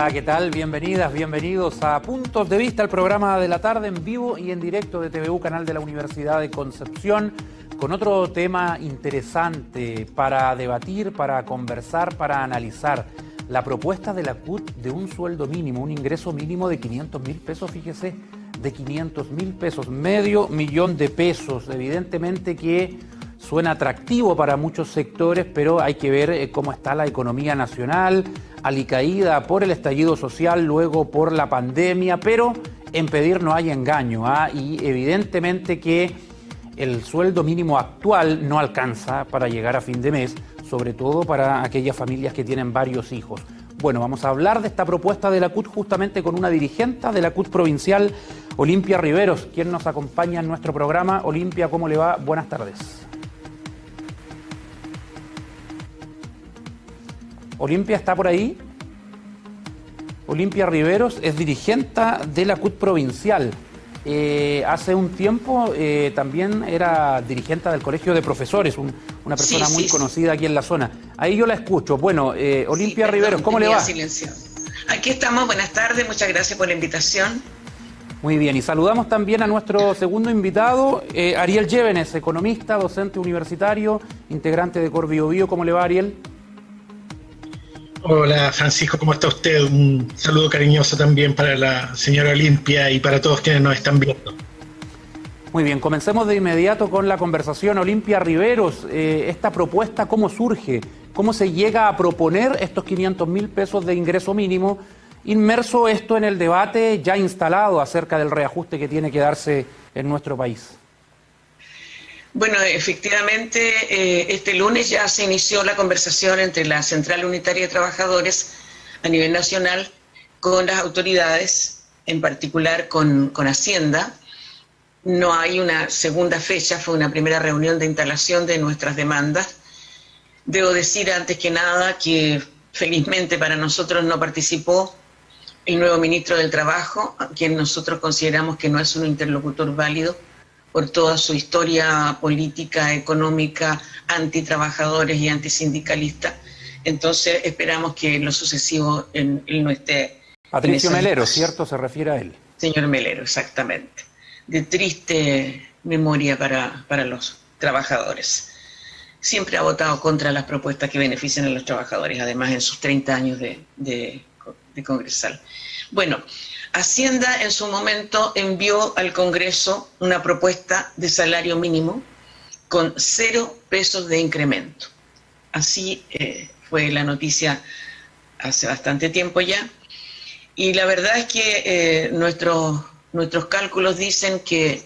Hola, ¿qué tal? Bienvenidas, bienvenidos a Puntos de Vista, el programa de la tarde en vivo y en directo de TVU, canal de la Universidad de Concepción, con otro tema interesante para debatir, para conversar, para analizar. La propuesta de la CUT de un sueldo mínimo, un ingreso mínimo de 500.000 pesos, fíjese, de 500.000 pesos, $500.000 de pesos. Evidentemente que suena atractivo para muchos sectores, pero hay que ver cómo está la economía nacional, alicaída por el estallido social, luego por la pandemia, pero en pedir no hay engaño, y evidentemente que el sueldo mínimo actual no alcanza para llegar a fin de mes, sobre todo para aquellas familias que tienen varios hijos. Bueno, vamos a hablar de esta propuesta de la CUT justamente con una dirigente de la CUT provincial, Olimpia Riveros, quien nos acompaña en nuestro programa. Olimpia, ¿cómo le va? Buenas tardes. Olimpia, ¿está por ahí? Olimpia Riveros es dirigente de la CUT provincial. Hace un tiempo también era dirigente del Colegio de Profesores, una persona muy conocida aquí en la zona. Ahí yo la escucho. Bueno, Olimpia Riveros, ¿cómo le va? Aquí estamos, buenas tardes, muchas gracias por la invitación. Muy bien, y saludamos también a nuestro segundo invitado, Ariel Llévenes, economista, docente universitario, integrante de Cor Biobío. ¿Cómo le va, Ariel? Hola Francisco, ¿cómo está usted? Un saludo cariñoso también para la señora Olimpia y para todos quienes nos están viendo. Muy bien, comencemos de inmediato con la conversación. Olimpia Riveros, esta propuesta, ¿cómo surge? ¿Cómo se llega a proponer estos 500.000 pesos de ingreso mínimo? Inmerso esto en el debate ya instalado acerca del reajuste que tiene que darse en nuestro país. Bueno, efectivamente, este lunes ya se inició la conversación entre la Central Unitaria de Trabajadores a nivel nacional con las autoridades, en particular con Hacienda. No hay una segunda fecha, fue una primera reunión de instalación de nuestras demandas. Debo decir antes que nada que felizmente para nosotros no participó el nuevo ministro del Trabajo, a quien nosotros consideramos que no es un interlocutor válido por toda su historia política, económica, antitrabajadores y antisindicalista. Entonces esperamos que en lo sucesivo él no esté... Patricio Melero, ¿cierto? Se refiere a él. Señor Melero, exactamente. De triste memoria para los trabajadores. Siempre ha votado contra las propuestas que benefician a los trabajadores, además en sus 30 años de congresal. Bueno, Hacienda en su momento envió al Congreso una propuesta de salario mínimo con 0 pesos de incremento. Así fue la noticia hace bastante tiempo ya. Y la verdad es que nuestros cálculos dicen que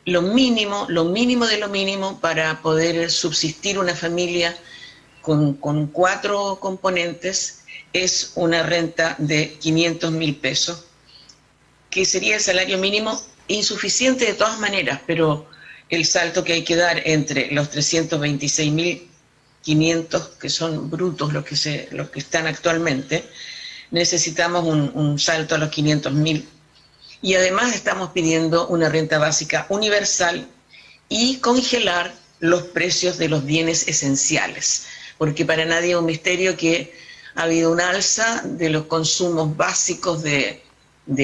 lo mínimo de lo mínimo para poder subsistir una familia con 4 componentes es una renta de 500.000 pesos, que sería el salario mínimo insuficiente de todas maneras, pero el salto que hay que dar entre los 326.500, que son brutos los que están actualmente, necesitamos un salto a los 500.000. Y además estamos pidiendo una renta básica universal y congelar los precios de los bienes esenciales, porque para nadie es un misterio que ha habido un alza de los consumos básicos de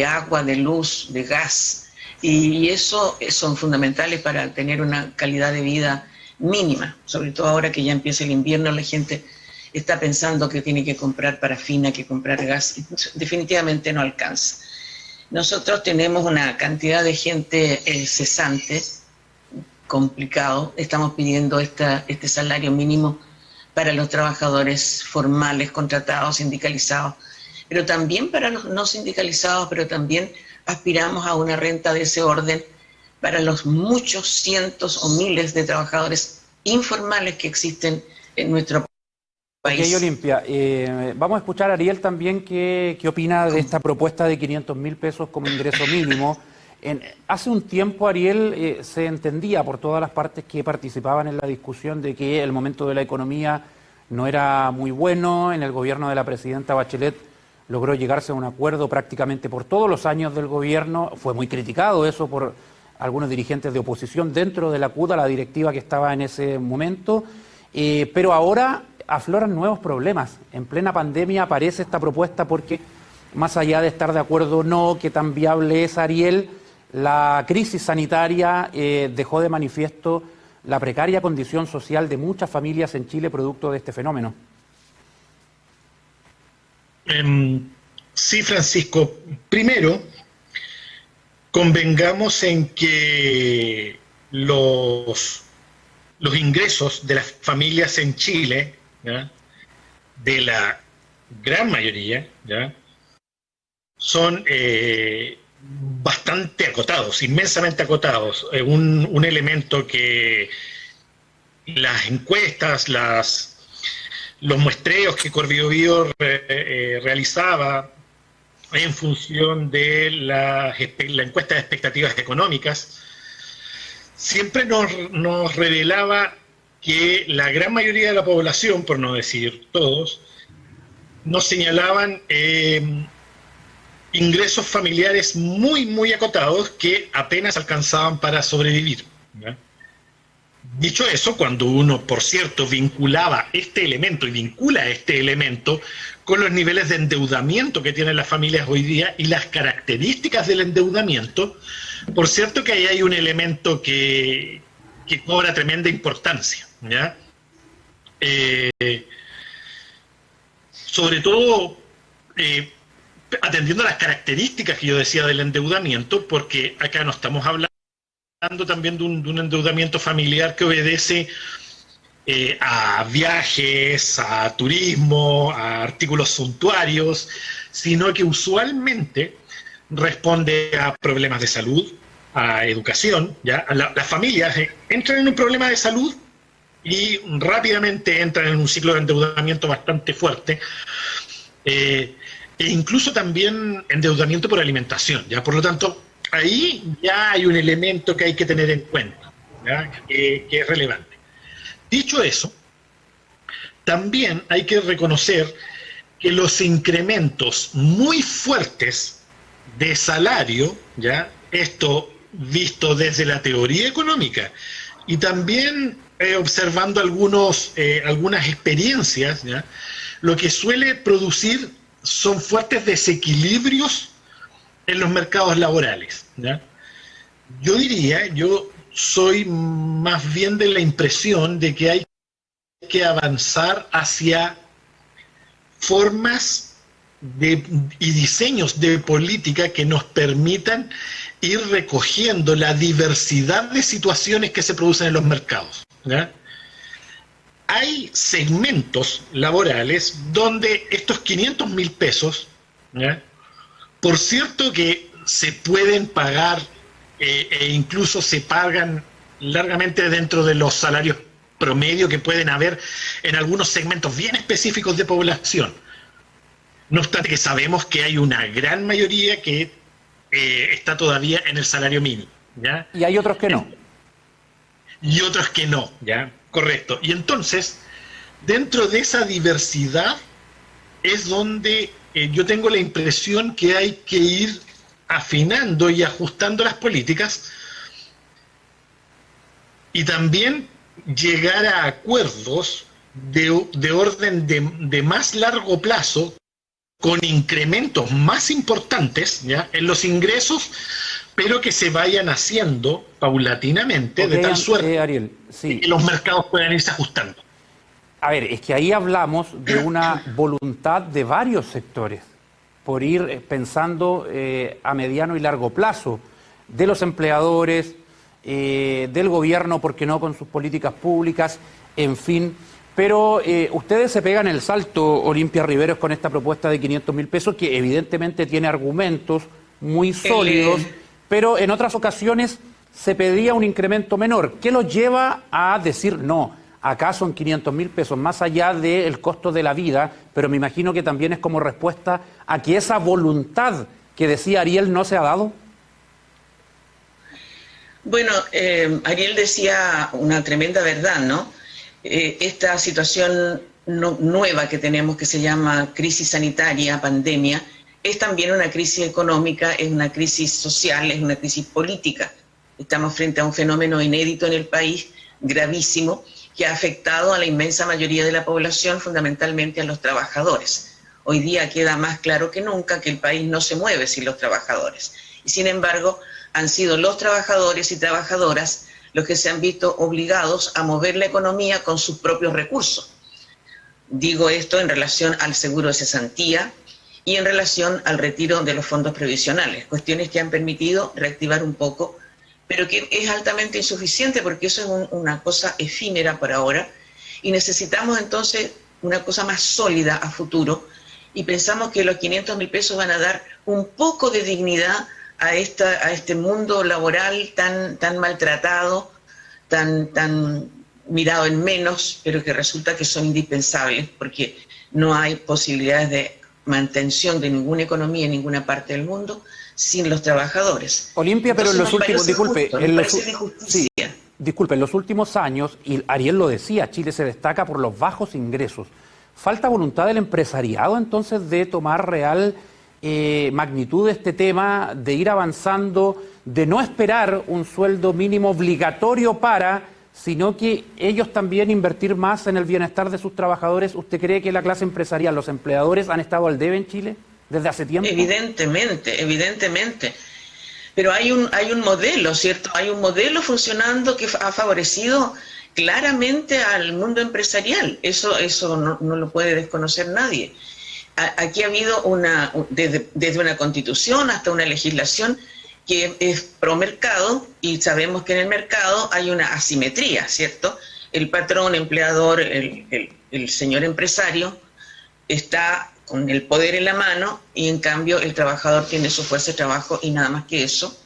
agua, de luz, de gas, y eso son fundamentales para tener una calidad de vida mínima, sobre todo ahora que ya empieza el invierno, la gente está pensando que tiene que comprar parafina, que comprar gas, y definitivamente no alcanza. Nosotros tenemos una cantidad de gente cesante, complicado, estamos pidiendo este salario mínimo para los trabajadores formales, contratados, sindicalizados, pero también para los no sindicalizados, pero también aspiramos a una renta de ese orden para los muchos cientos o miles de trabajadores informales que existen en nuestro país. Ok, Olimpia, vamos a escuchar a Ariel también qué opina de esta propuesta de 500.000 pesos como ingreso mínimo. Hace un tiempo, Ariel, se entendía por todas las partes que participaban en la discusión de que el momento de la economía no era muy bueno. En el gobierno de la presidenta Bachelet logró llegarse a un acuerdo prácticamente por todos los años del gobierno. Fue muy criticado eso por algunos dirigentes de oposición dentro de la CUT, la directiva que estaba en ese momento. Pero ahora afloran nuevos problemas. En plena pandemia aparece esta propuesta porque más allá de estar de acuerdo o no, qué tan viable es, Ariel, la crisis sanitaria dejó de manifiesto la precaria condición social de muchas familias en Chile producto de este fenómeno. Sí, Francisco. Primero, convengamos en que los ingresos de las familias en Chile, ¿ya?, de la gran mayoría, ¿ya?, son bastante acotados, inmensamente acotados. Un elemento que las encuestas, los muestreos que Corbiobío realizaba en función de la encuesta de expectativas económicas, siempre nos revelaba que la gran mayoría de la población, por no decir todos, nos señalaban ingresos familiares muy, muy acotados que apenas alcanzaban para sobrevivir, ¿ya? Dicho eso, cuando uno, por cierto, vinculaba este elemento y vincula este elemento con los niveles de endeudamiento que tienen las familias hoy día y las características del endeudamiento, por cierto que ahí hay un elemento que cobra tremenda importancia, ¿ya? Sobre todo atendiendo a las características que yo decía del endeudamiento, porque acá no estamos hablando también de un endeudamiento familiar que obedece a viajes, a turismo, a artículos suntuarios, sino que usualmente responde a problemas de salud, a educación, ¿ya? Las familias entran en un problema de salud y rápidamente entran en un ciclo de endeudamiento bastante fuerte, e incluso también endeudamiento por alimentación, ¿ya? Por lo tanto, ahí ya hay un elemento que hay que tener en cuenta, ¿ya?, que es relevante. Dicho eso, también hay que reconocer que los incrementos muy fuertes de salario, ¿ya?, esto visto desde la teoría económica y también observando algunas experiencias, ¿ya?, lo que suele producir son fuertes desequilibrios en los mercados laborales, ¿ya? Yo soy más bien de la impresión de que hay que avanzar hacia formas y diseños de política que nos permitan ir recogiendo la diversidad de situaciones que se producen en los mercados, ¿ya? Hay segmentos laborales donde estos 500.000 pesos, ¿ya?, por cierto que se pueden pagar e incluso se pagan largamente dentro de los salarios promedio que pueden haber en algunos segmentos bien específicos de población. No obstante que sabemos que hay una gran mayoría que está todavía en el salario mínimo, ¿ya? Y hay otros que no. Y otros que no, ¿ya? Correcto. Y entonces, dentro de esa diversidad es donde yo tengo la impresión que hay que ir afinando y ajustando las políticas y también llegar a acuerdos de orden de más largo plazo con incrementos más importantes, ¿ya?, en los ingresos, pero que se vayan haciendo paulatinamente, de tal suerte Ariel, sí, que los mercados puedan irse ajustando. A ver, es que ahí hablamos de una voluntad de varios sectores por ir pensando a mediano y largo plazo, de los empleadores, del gobierno, ¿por qué no?, con sus políticas públicas, en fin. Pero ustedes se pegan el salto, Olimpia Riveros, con esta propuesta de 500.000 pesos, que evidentemente tiene argumentos muy sólidos, pero en otras ocasiones se pedía un incremento menor. ¿Qué los lleva a decir no? Acá son 500.000 pesos, más allá del costo de la vida, pero me imagino que también es como respuesta a que esa voluntad que decía Ariel no se ha dado. Bueno, Ariel decía una tremenda verdad, ¿no? Esta situación nueva que tenemos, que se llama crisis sanitaria, pandemia, es también una crisis económica, es una crisis social, es una crisis política. Estamos frente a un fenómeno inédito en el país, gravísimo, que ha afectado a la inmensa mayoría de la población, fundamentalmente a los trabajadores. Hoy día queda más claro que nunca que el país no se mueve sin los trabajadores. Y sin embargo, han sido los trabajadores y trabajadoras los que se han visto obligados a mover la economía con sus propios recursos. Digo esto en relación al seguro de cesantía y en relación al retiro de los fondos previsionales, cuestiones que han permitido reactivar un poco, pero que es altamente insuficiente porque eso es una cosa efímera por ahora y necesitamos entonces una cosa más sólida a futuro y pensamos que los 500.000 pesos van a dar un poco de dignidad a este mundo laboral tan maltratado, tan mirado en menos, pero que resulta que son indispensables porque no hay posibilidades de mantención de ninguna economía en ninguna parte del mundo sin los trabajadores. Olimpia, pero entonces, en los últimos, disculpe, sí, disculpe, en los últimos años, y Ariel lo decía, Chile se destaca por los bajos ingresos. ¿Falta voluntad del empresariado entonces de tomar real magnitud de este tema, de ir avanzando, de no esperar un sueldo mínimo obligatorio sino que ellos también invertir más en el bienestar de sus trabajadores? ¿Usted cree que la clase empresarial, los empleadores, han estado al debe en Chile desde hace tiempo? Evidentemente. Pero hay un modelo, ¿cierto? Hay un modelo funcionando que ha favorecido claramente al mundo empresarial. Eso no lo puede desconocer nadie. Aquí ha habido desde una constitución hasta una legislación que es pro mercado y sabemos que en el mercado hay una asimetría, ¿cierto? El patrón, empleador, el señor empresario está con el poder en la mano y en cambio el trabajador tiene su fuerza de trabajo y nada más que eso.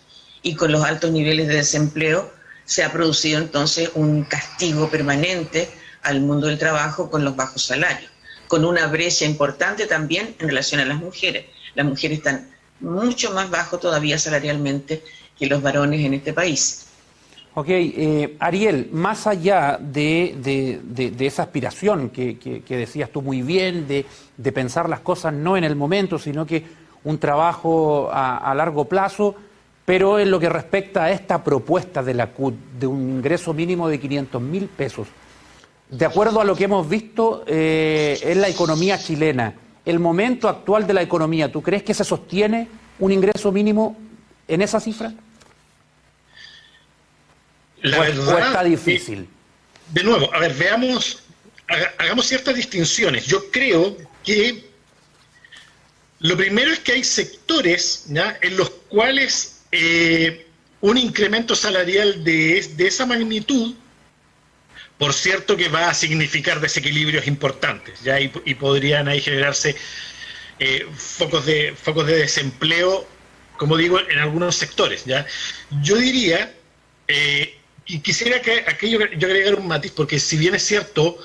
Y con los altos niveles de desempleo se ha producido entonces un castigo permanente al mundo del trabajo con los bajos salarios, con una brecha importante también en relación a las mujeres. Las mujeres están mucho más bajo todavía salarialmente que los varones en este país. Ok, Ariel, más allá de esa aspiración que decías tú muy bien, de pensar las cosas no en el momento, sino que un trabajo a largo plazo, pero en lo que respecta a esta propuesta de la CUT, de un ingreso mínimo de 500.000 pesos, de acuerdo a lo que hemos visto en la economía chilena, el momento actual de la economía, ¿tú crees que se sostiene un ingreso mínimo en esa cifra? La verdad, ¿O está difícil? De nuevo, a ver, hagamos ciertas distinciones. Yo creo que lo primero es que hay sectores, ¿ya?, en los cuales un incremento salarial de esa magnitud, por cierto que va a significar desequilibrios importantes, ¿ya? Y podrían ahí generarse focos de desempleo, como digo, en algunos sectores, ¿ya? Yo diría, y quisiera que yo agregar un matiz, porque si bien es cierto,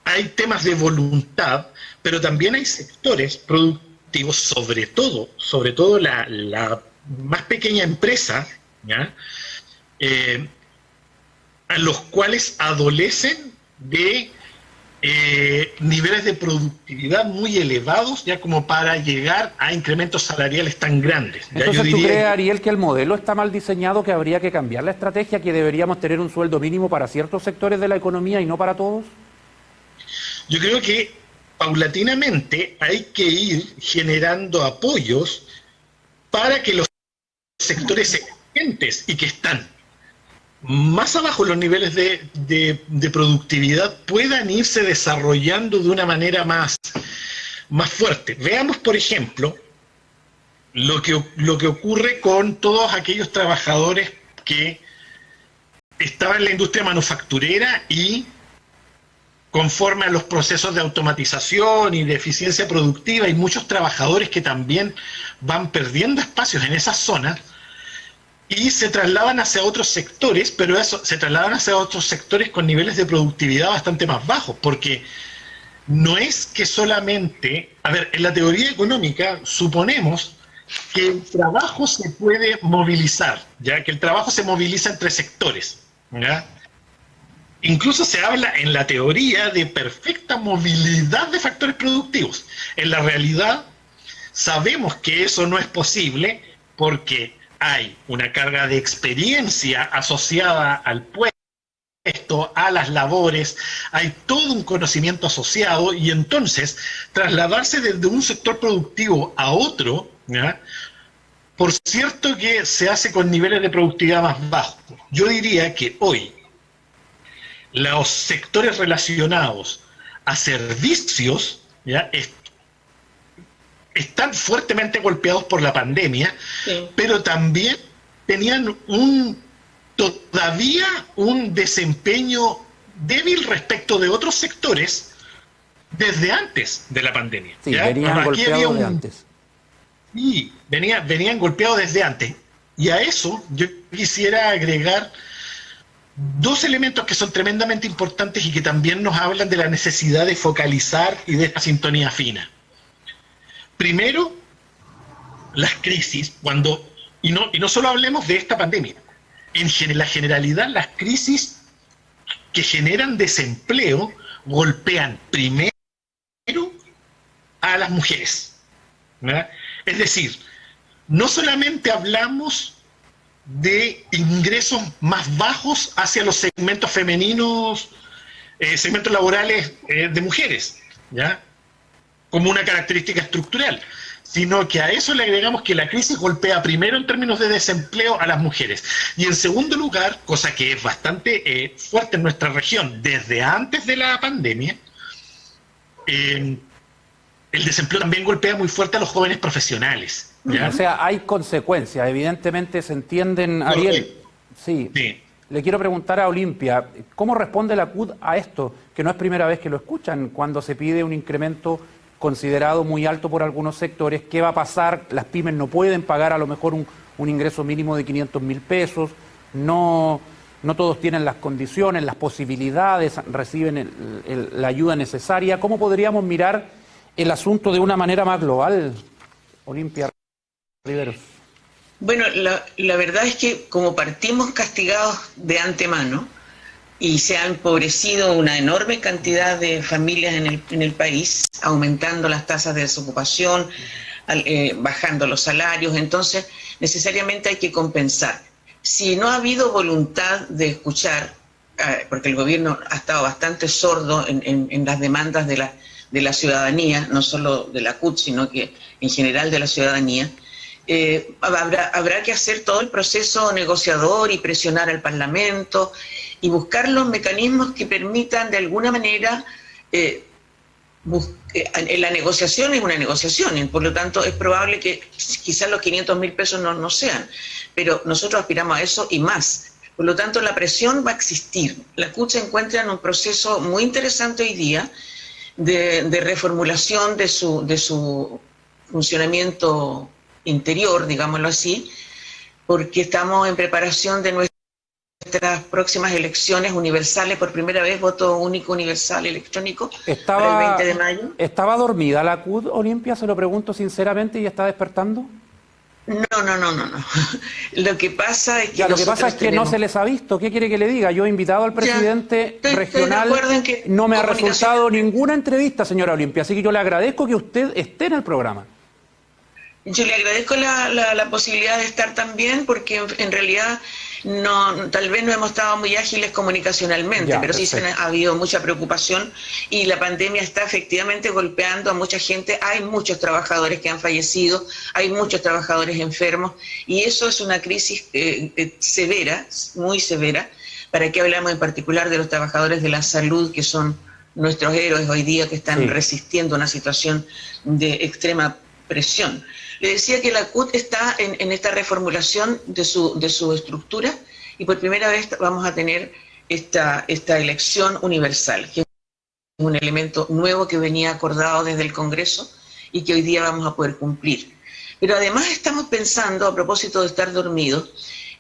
hay temas de voluntad, pero también hay sectores productivos, sobre todo la más pequeña empresa, ¿ya?, a los cuales adolecen de niveles de productividad muy elevados, ya como para llegar a incrementos salariales tan grandes. ¿Ya? Entonces, ¿tú crees, Ariel, que el modelo está mal diseñado, que habría que cambiar la estrategia, que deberíamos tener un sueldo mínimo para ciertos sectores de la economía y no para todos? Yo creo que paulatinamente hay que ir generando apoyos para que los sectores exigentes y que están más abajo los niveles de productividad puedan irse desarrollando de una manera más fuerte. Veamos, por ejemplo, lo que ocurre con todos aquellos trabajadores que estaban en la industria manufacturera y conforme a los procesos de automatización y de eficiencia productiva, hay muchos trabajadores que también van perdiendo espacios en esas zonas y se trasladan hacia otros sectores, pero se trasladan hacia otros sectores con niveles de productividad bastante más bajos, porque no es que solamente, a ver, en la teoría económica suponemos que el trabajo se puede movilizar, ya que el trabajo se moviliza entre sectores, ¿ya? Incluso se habla en la teoría de perfecta movilidad de factores productivos. En la realidad sabemos que eso no es posible porque hay una carga de experiencia asociada al puesto a las labores, hay todo un conocimiento asociado, y entonces trasladarse desde un sector productivo a otro, ¿ya?, por cierto que se hace con niveles de productividad más bajos. Yo diría que hoy los sectores relacionados a servicios, ¿ya?, están fuertemente golpeados por la pandemia, sí, pero también tenían todavía un desempeño débil respecto de otros sectores desde antes de la pandemia. Sí, ¿ya? Venían golpeados de antes. Sí, venían golpeados desde antes. Y a eso yo quisiera agregar dos elementos que son tremendamente importantes y que también nos hablan de la necesidad de focalizar y de esta sintonía fina. Primero, las crisis, y no solo hablemos de esta pandemia, en la generalidad las crisis que generan desempleo golpean primero a las mujeres, ¿verdad? Es decir, no solamente hablamos de ingresos más bajos hacia los segmentos femeninos, segmentos laborales de mujeres, ¿ya?, como una característica estructural, sino que a eso le agregamos que la crisis golpea primero en términos de desempleo a las mujeres, y en segundo lugar, cosa que es bastante fuerte en nuestra región desde antes de la pandemia, el desempleo también golpea muy fuerte a los jóvenes profesionales, ¿ya? O sea, hay consecuencias, evidentemente se entienden, Ariel. Sí. Sí. Le quiero preguntar a Olimpia, ¿cómo responde la CUT a esto? Que no es primera vez que lo escuchan, cuando se pide un incremento considerado muy alto por algunos sectores. ¿Qué va a pasar? Las pymes no pueden pagar a lo mejor un ingreso mínimo de 500.000 pesos, no todos tienen las condiciones, las posibilidades, reciben la ayuda necesaria. ¿Cómo podríamos mirar el asunto de una manera más global, Olimpia Riveros? Bueno, la verdad es que como partimos castigados de antemano y se ha empobrecido una enorme cantidad de familias en el país, aumentando las tasas de desocupación, bajando los salarios, entonces necesariamente hay que compensar. Si no ha habido voluntad de escuchar, porque el gobierno ha estado bastante sordo en las demandas de la ciudadanía, no solo de la CUT, sino que en general de la ciudadanía, habrá que hacer todo el proceso negociador y presionar al Parlamento y buscar los mecanismos que permitan de alguna manera, la negociación es una negociación, y por lo tanto es probable que quizás los 500.000 pesos no sean, pero nosotros aspiramos a eso y más. Por lo tanto, la presión va a existir. La CUT se encuentra en un proceso muy interesante hoy día de reformulación de su funcionamiento interior, digámoslo así, porque estamos en preparación de nuestras próximas elecciones universales, por primera vez voto único universal electrónico para el 20 de mayo. ¿Estaba dormida la CUT, Olimpia? Se lo pregunto sinceramente, ¿y está despertando? No. Lo que pasa es que no se les ha visto. ¿Qué quiere que le diga? Yo he invitado al presidente regional, no me ha resultado ninguna entrevista, señora Olimpia, así que yo le agradezco que usted esté en el programa. Yo le agradezco la posibilidad de estar también, porque en realidad tal vez no hemos estado muy ágiles comunicacionalmente, pero sí ha habido mucha preocupación y la pandemia está efectivamente golpeando a mucha gente. Hay muchos trabajadores que han fallecido, hay muchos trabajadores enfermos, y eso es una crisis severa, muy severa. ¿Para qué hablamos en particular de los trabajadores de la salud, que son nuestros héroes hoy día, que están resistiendo una situación de extrema presión? Le decía que la CUT está en esta reformulación de su estructura, y por primera vez vamos a tener esta elección universal, que es un elemento nuevo que venía acordado desde el Congreso y que hoy día vamos a poder cumplir. Pero además estamos pensando, a propósito de estar dormidos,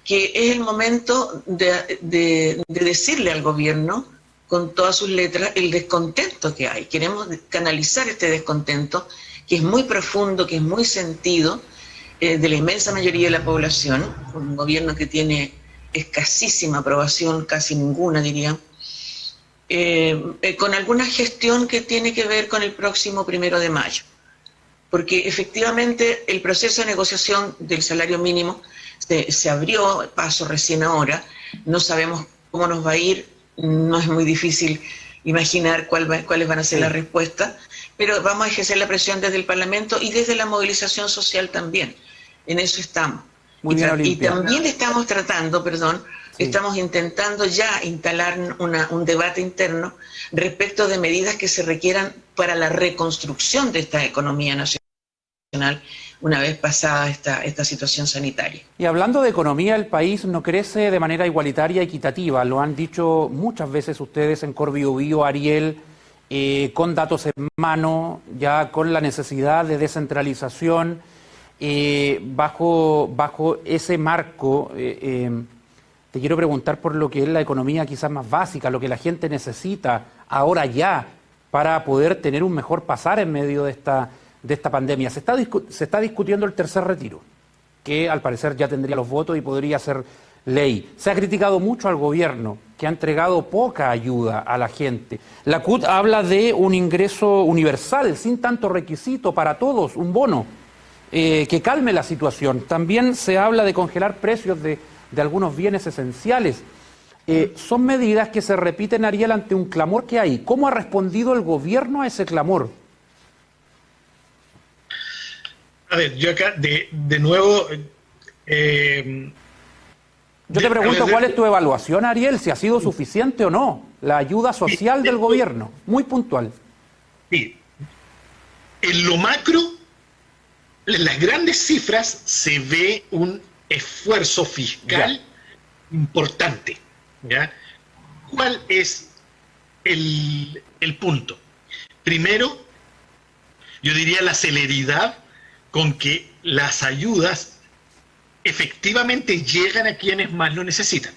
que es el momento de decirle al gobierno con todas sus letras el descontento que hay. Queremos canalizar este descontento, que es muy profundo, que es muy sentido, de la inmensa mayoría de la población, un gobierno que tiene escasísima aprobación, casi ninguna diría, con alguna gestión que tiene que ver con el próximo 1 de mayo. Porque efectivamente el proceso de negociación del salario mínimo se abrió paso recién ahora, no sabemos cómo nos va a ir, no es muy difícil imaginar cuáles van a ser las respuestas, pero vamos a ejercer la presión desde el Parlamento y desde la movilización social también. En eso estamos. Muy bien, y Olimpia. también estamos tratando, estamos intentando ya instalar un debate interno respecto de medidas que se requieran para la reconstrucción de esta economía nacional una vez pasada esta situación sanitaria. Y hablando de economía, el país no crece de manera igualitaria y equitativa. Lo han dicho muchas veces ustedes en Cor Biobío, Ariel, con datos en mano, ya con la necesidad de descentralización. Bajo ese marco, te quiero preguntar por lo que es la economía quizás más básica, lo que la gente necesita ahora ya para poder tener un mejor pasar en medio de esta pandemia. Se está discutiendo el tercer retiro, que al parecer ya tendría los votos y podría ser ley. Se ha criticado mucho al gobierno, que ha entregado poca ayuda a la gente. La CUT habla de un ingreso universal, sin tanto requisito para todos, un bono que calme la situación. También se habla de congelar precios de algunos bienes esenciales. Son medidas que se repiten, Ariel, ante un clamor que hay. ¿Cómo ha respondido el gobierno a ese clamor? A ver, yo acá de nuevo... yo te pregunto cuál es tu evaluación, Ariel, si ha sido suficiente o no la ayuda social del gobierno, muy puntual. Sí. En lo macro, en las grandes cifras se ve un esfuerzo fiscal importante, ¿ya? ¿Cuál es el punto? Primero, yo diría la celeridad con que las ayudas efectivamente llegan a quienes más lo necesitan,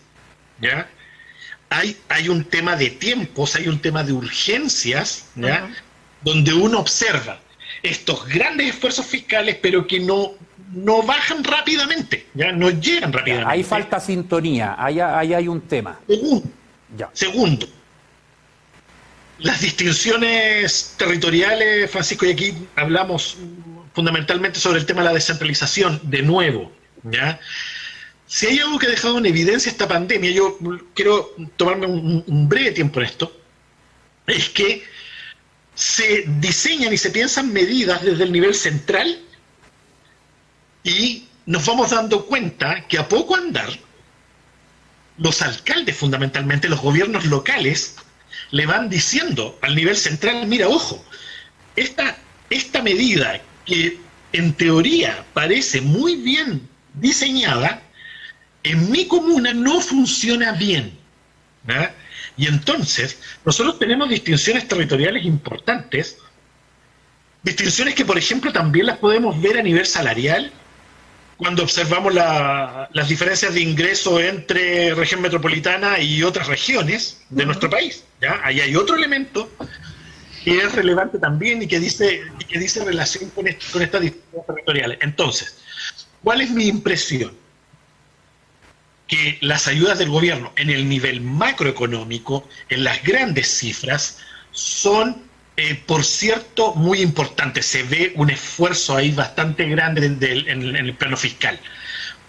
¿ya? Hay un tema de tiempos, hay un tema de urgencias, ¿ya? Donde uno observa estos grandes esfuerzos fiscales, pero que no bajan rápidamente, ¿ya? No llegan rápidamente. Ahí falta sintonía, ahí hay un tema. Segundo, las distinciones territoriales, Francisco, y aquí hablamos fundamentalmente sobre el tema de la descentralización, de nuevo, ¿ya? Si hay algo que ha dejado en evidencia esta pandemia, yo quiero tomarme un breve tiempo en esto, es que se diseñan y se piensan medidas desde el nivel central y nos vamos dando cuenta que a poco andar, los alcaldes fundamentalmente, los gobiernos locales, le van diciendo al nivel central, mira, ojo, esta medida que en teoría parece muy bien diseñada, en mi comuna no funciona bien, ¿verdad? Y entonces, nosotros tenemos distinciones territoriales importantes, distinciones que, por ejemplo, también las podemos ver a nivel salarial, cuando observamos las diferencias de ingreso entre región metropolitana y otras regiones de nuestro país, ¿ya? Ahí hay otro elemento que es relevante también y que dice relación con estas distinciones territoriales. Entonces, ¿cuál es mi impresión? Que las ayudas del gobierno en el nivel macroeconómico, en las grandes cifras, son, por cierto, muy importantes. Se ve un esfuerzo ahí bastante grande en el plano fiscal.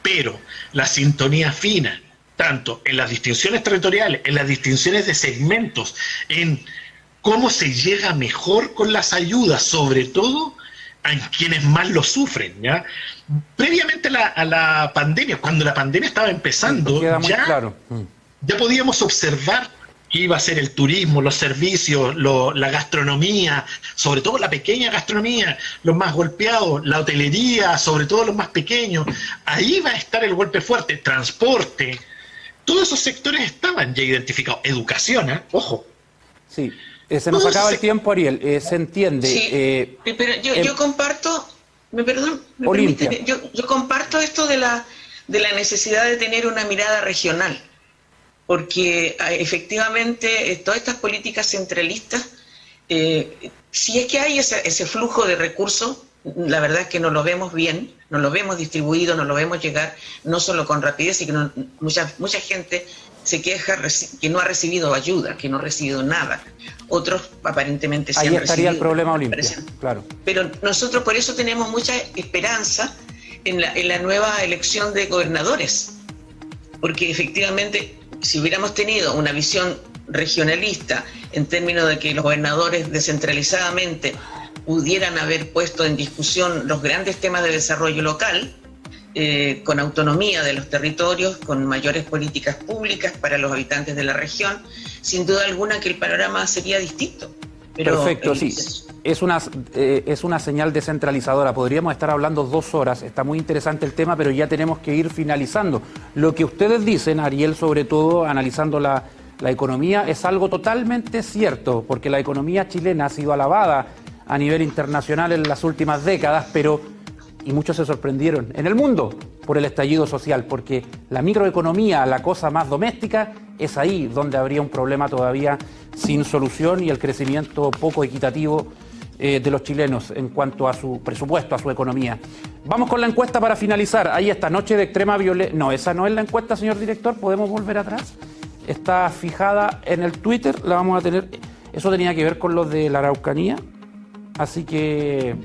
Pero la sintonía fina, tanto en las distinciones territoriales, en las distinciones de segmentos, en cómo se llega mejor con las ayudas, sobre todo a quienes más lo sufren, ¿ya? Previamente a la pandemia, cuando la pandemia estaba empezando, ya podíamos observar que iba a ser el turismo, los servicios, la gastronomía, sobre todo la pequeña gastronomía, los más golpeados, la hotelería, sobre todo los más pequeños. Ahí va a estar el golpe fuerte, transporte. Todos esos sectores estaban ya identificados. Educación, ojo. Sí. Se nos acaba el tiempo, Ariel, se entiende. Sí, pero yo comparto, me permite, yo comparto esto de la necesidad de tener una mirada regional, porque efectivamente todas estas políticas centralistas, si es que hay ese flujo de recursos, la verdad es que no lo vemos bien, no lo vemos distribuido, no lo vemos llegar, no solo con rapidez, y que mucha gente se queja que no ha recibido ayuda, que no ha recibido nada. Otros aparentemente sí han recibido. Ahí estaría el problema, Olimpia, claro. Pero nosotros por eso tenemos mucha esperanza en la nueva elección de gobernadores, porque efectivamente si hubiéramos tenido una visión regionalista, en términos de que los gobernadores descentralizadamente pudieran haber puesto en discusión los grandes temas de desarrollo local, con autonomía de los territorios, con mayores políticas públicas para los habitantes de la región, sin duda alguna que el panorama sería distinto. Pero perfecto, sí. Es una señal descentralizadora. Podríamos estar hablando 2 horas. Está muy interesante el tema, pero ya tenemos que ir finalizando. Lo que ustedes dicen, Ariel, sobre todo analizando la economía, es algo totalmente cierto, porque la economía chilena ha sido alabada a nivel internacional en las últimas décadas, y muchos se sorprendieron en el mundo por el estallido social, porque la microeconomía, la cosa más doméstica, es ahí donde habría un problema todavía sin solución y el crecimiento poco equitativo de los chilenos en cuanto a su presupuesto, a su economía. Vamos con la encuesta para finalizar. Ahí está, noche de extrema violencia. No, esa no es la encuesta, señor director. ¿Podemos volver atrás? Está fijada en el Twitter, la vamos a tener. Eso tenía que ver con los de la Araucanía. Así que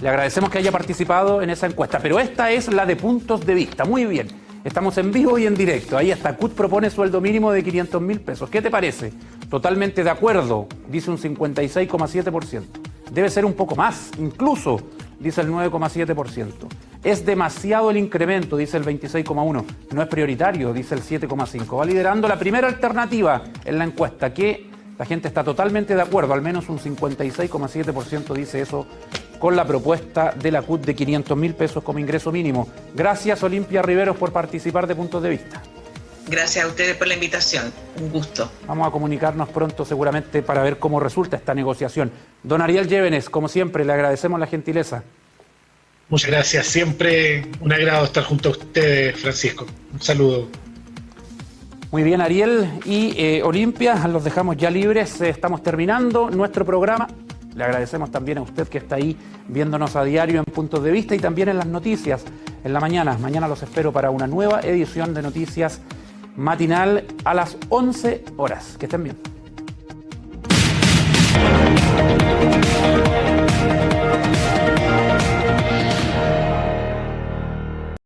le agradecemos que haya participado en esa encuesta. Pero esta es la de puntos de vista. Muy bien. Estamos en vivo y en directo. Ahí está. CUT propone sueldo mínimo de 500.000 pesos. ¿Qué te parece? Totalmente de acuerdo, dice un 56,7%. Debe ser un poco más, incluso, dice el 9,7%. Es demasiado el incremento, dice el 26,1%. No es prioritario, dice el 7,5%. Va liderando la primera alternativa en la encuesta, que la gente está totalmente de acuerdo, al menos un 56,7% dice eso, con la propuesta de la CUT de 500.000 pesos como ingreso mínimo. Gracias, Olimpia Riveros, por participar de Puntos de Vista. Gracias a ustedes por la invitación. Un gusto. Vamos a comunicarnos pronto seguramente para ver cómo resulta esta negociación. Don Ariel Llévenes, como siempre, le agradecemos la gentileza. Muchas gracias. Siempre un agrado estar junto a ustedes, Francisco. Un saludo. Muy bien, Ariel y Olimpia, los dejamos ya libres. Estamos terminando nuestro programa. Le agradecemos también a usted que está ahí viéndonos a diario en Puntos de Vista y también en las noticias en la mañana. Mañana los espero para una nueva edición de Noticias Matinal a las 11 horas. Que estén bien.